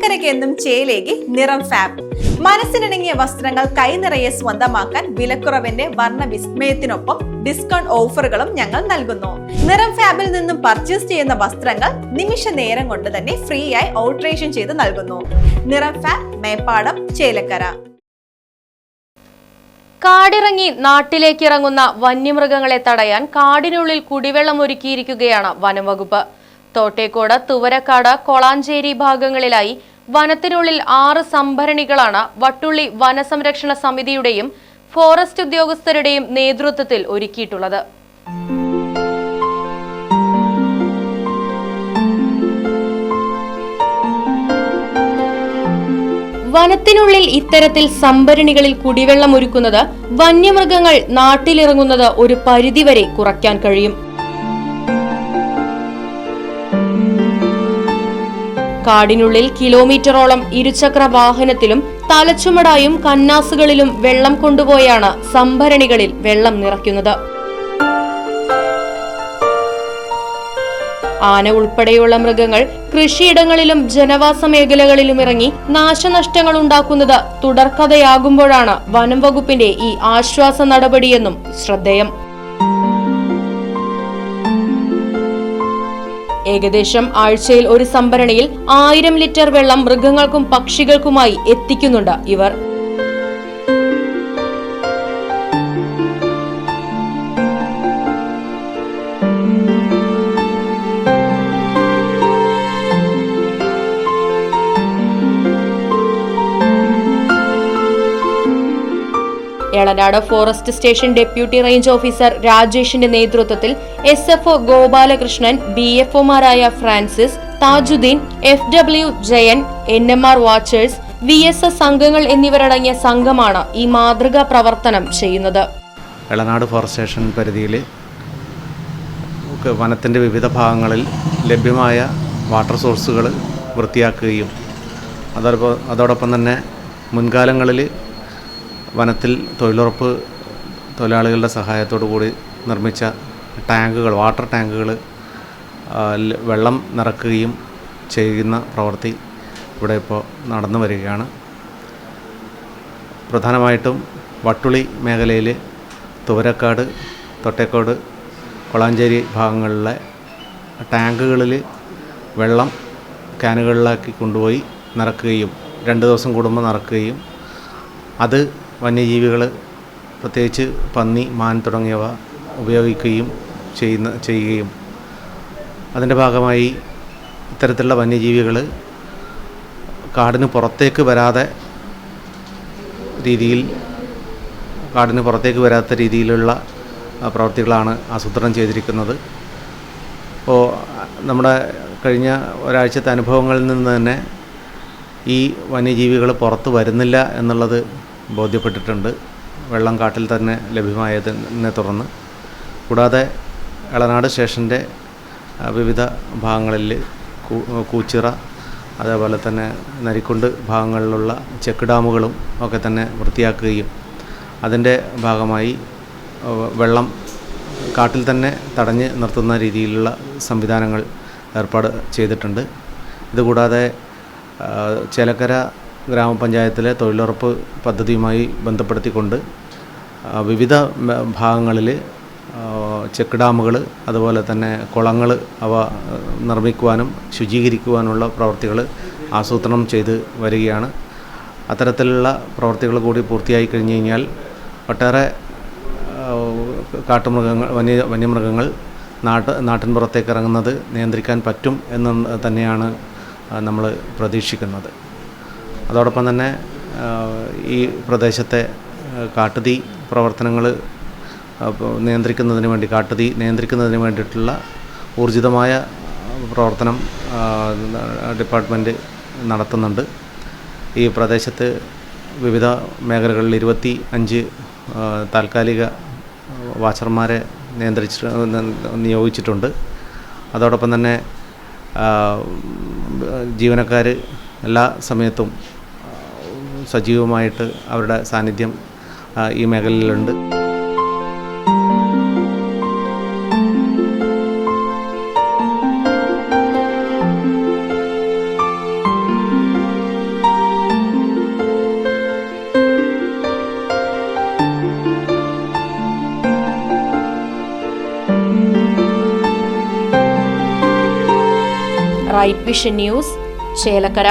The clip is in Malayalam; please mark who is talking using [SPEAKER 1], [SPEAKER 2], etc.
[SPEAKER 1] ചേലക്കരയ്ക്ക് എന്നും ചേലേക്ക് നിറം ഫാബ്. മനസ്സിനിണങ്ങിയ വസ്ത്രങ്ങൾ കൈനിറയെ സ്വന്തമാക്കാൻ വിലക്കുറവിന്റെ വർണ്ണ വിസ്മയത്തിനൊപ്പം ഡിസ്കൗണ്ട് ഓഫറുകളും ഞങ്ങൾ നൽകുന്നു. നിറം ഫാബിൽ നിന്നും പർച്ചേസ് ചെയ്യുന്ന വസ്ത്രങ്ങൾ നിമിഷ നേരം കൊണ്ട് തന്നെ ഫ്രീ ആയി ഓൾട്ടറേഷൻ ചെയ്ത് നൽകുന്നു. നിറം ഫാബ്, മേപ്പാടം, ചേലക്കര.
[SPEAKER 2] കാടിറങ്ങി നാട്ടിലേക്കിറങ്ങുന്ന വന്യമൃഗങ്ങളെ തടയാൻ കാടിനുള്ളിൽ കുടിവെള്ളം ഒരുക്കിയിരിക്കുകയാണ് വനംവകുപ്പ്. തോട്ടേക്കോട്, തുവരക്കാട്, കൊളാഞ്ചേരി ഭാഗങ്ങളിലായി വനത്തിനുള്ളിൽ 6 സംഭരണികളാണ് വട്ടുള്ളി വനസംരക്ഷണ സമിതിയുടെയും ഫോറസ്റ്റ് ഉദ്യോഗസ്ഥരുടെയും നേതൃത്വത്തിൽ ഒരുക്കിയിട്ടുള്ളത്. വനത്തിനുള്ളിൽ ഇത്തരത്തിൽ സംഭരണികളിൽ കുടിവെള്ളം ഒരുക്കുന്നത് വന്യമൃഗങ്ങൾ നാട്ടിലിറങ്ങുന്നത് ഒരു പരിധിവരെ കുറയ്ക്കാൻ കഴിയും. കാടിനുള്ളിൽ കിലോമീറ്ററോളം ഇരുചക്ര വാഹനത്തിലും തലച്ചുമടായും കന്നാസുകളിലും വെള്ളം കൊണ്ടുപോയാണ് സംഭരണികളിൽ വെള്ളം നിറയ്ക്കുന്നത്. ആന ഉൾപ്പെടെയുള്ള മൃഗങ്ങൾ കൃഷിയിടങ്ങളിലും ജനവാസ മേഖലകളിലും ഇറങ്ങി നാശനഷ്ടങ്ങൾ ഉണ്ടാക്കുന്നത് തുടർക്കഥയാകുമ്പോഴാണ് വനം വകുപ്പിന്റെ ഈ ആശ്വാസ നടപടിയെന്നും ശ്രദ്ധേയം. ഏകദേശം ആഴ്ചയിൽ ഒരു സംഭരണിയിൽ 1000 ലിറ്റർ വെള്ളം മൃഗങ്ങൾക്കും പക്ഷികൾക്കുമായി എത്തിക്കുന്നുണ്ട് ഇവർ. Elanad forest station deputy range officer രാജേഷിന്റെ നേതൃത്വത്തിൽ SFO ഗോപാലകൃഷ്ണൻ, BFOമാരായ Francis, Tajuddin, FW Jayan, NMR watchers, VSS അംഗങ്ങൾ എന്നിവരടങ്ങിയ സംഘമാണ് ഈ മാതൃകാ പ്രവർത്തനം ചെയ്യുന്നത്.
[SPEAKER 3] എളനാട് ഫോറസ്റ്റ് സ്റ്റേഷൻ പരിധിയിൽ വനത്തിൻ്റെ വിവിധ ഭാഗങ്ങളിൽ ലഭ്യമായ വാട്ടർ സോഴ്സുകൾ വൃത്തിയാക്കുകയും അതോടൊപ്പം തന്നെ മുൻകാലങ്ങളിൽ വനത്തിൽ തൊഴിലുറപ്പ് തൊഴിലാളികളുടെ സഹായത്തോടു കൂടി നിർമ്മിച്ച ടാങ്കുകൾ, വാട്ടർ ടാങ്കുകൾ വെള്ളം നിറക്കുകയും ചെയ്യുന്ന പ്രവൃത്തി ഇവിടെ ഇപ്പോൾ നടന്നു വരികയാണ്. പ്രധാനമായിട്ടും വട്ടുളി മേഖലയിൽ തുവരക്കാട്, തോട്ടേക്കോട്, കൊളാഞ്ചേരി ഭാഗങ്ങളിലെ ടാങ്കുകളിൽ വെള്ളം ക്യാനുകളിലാക്കി കൊണ്ടുപോയി നിറക്കുകയും 2 ദിവസം കൂടുമ്പോൾ നിറക്കുകയും അത് വന്യജീവികൾ പ്രത്യേകിച്ച് പന്നി, മാൻ തുടങ്ങിയവ ഉപയോഗിക്കുകയും ചെയ്യുകയും അതിൻ്റെ ഭാഗമായി ഇത്തരത്തിലുള്ള വന്യജീവികൾ കാടിന് പുറത്തേക്ക് വരാത്ത രീതിയിലുള്ള പ്രവൃത്തികളാണ് ആസൂത്രണം ചെയ്തിരിക്കുന്നത്. അപ്പോൾ നമ്മുടെ കഴിഞ്ഞ ഒരാഴ്ചത്തെ അനുഭവങ്ങളിൽ നിന്ന് തന്നെ ഈ വന്യജീവികൾ പുറത്ത് വരുന്നില്ല എന്നുള്ളത് ബോധ്യപ്പെട്ടിട്ടുണ്ട്, വെള്ളം കാട്ടിൽ തന്നെ ലഭ്യമായതിനെ തുടർന്ന്. കൂടാതെ എളനാട് സ്റ്റേഷൻ്റെ വിവിധ ഭാഗങ്ങളിൽ കൂച്ചിറ, അതേപോലെ തന്നെ നരിക്കുണ്ട് ഭാഗങ്ങളിലുള്ള ചെക്ക് ഡാമുകളും ഒക്കെ തന്നെ വൃത്തിയാക്കുകയും അതിൻ്റെ ഭാഗമായി വെള്ളം കാട്ടിൽ തന്നെ തടഞ്ഞ് നിർത്തുന്ന രീതിയിലുള്ള സംവിധാനങ്ങൾ ഏർപ്പാട് ചെയ്തിട്ടുണ്ട്. ഇതുകൂടാതെ ചേലക്കര ഗ്രാമപഞ്ചായത്തിലെ തൊഴിലുറപ്പ് പദ്ധതിയുമായി ബന്ധപ്പെടുത്തിക്കൊണ്ട് വിവിധ ഭാഗങ്ങളിൽ ചെക്ക് ഡാമുകൾ, അതുപോലെ തന്നെ കുളങ്ങൾ അവ നിർമ്മിക്കുവാനും ശുചീകരിക്കുവാനുള്ള പ്രവൃത്തികൾ ആസൂത്രണം ചെയ്ത് വരികയാണ്. അത്തരത്തിലുള്ള പ്രവൃത്തികൾ കൂടി പൂർത്തിയായി കഴിഞ്ഞു കഴിഞ്ഞാൽ ഒട്ടേറെ വന്യമൃഗങ്ങൾ നാട്ടിൻപുറത്തേക്ക് ഇറങ്ങുന്നത് നിയന്ത്രിക്കാൻ പറ്റും എന്ന് തന്നെയാണ് നമ്മൾ പ്രതീക്ഷിക്കുന്നത്. അതോടൊപ്പം തന്നെ ഈ പ്രദേശത്തെ കാട്ടുതീ പ്രവർത്തനങ്ങൾ കാട്ടുതീ നിയന്ത്രിക്കുന്നതിന് വേണ്ടിയിട്ടുള്ള ഊർജിതമായ പ്രവർത്തനം ഡിപ്പാർട്ട്മെൻറ്റ് നടത്തുന്നുണ്ട്. ഈ പ്രദേശത്ത് വിവിധ മേഖലകളിൽ 25 താൽക്കാലിക വാച്ചർമാരെ നിയോഗിച്ചിട്ടുണ്ട്. അതോടൊപ്പം തന്നെ ജീവനക്കാർ എല്ലാ സമയത്തും സജീവമായിട്ട് അവരുടെ സാന്നിധ്യം ഈ മേഖലയിലുണ്ട്.
[SPEAKER 2] Right vision news, Chelakkara.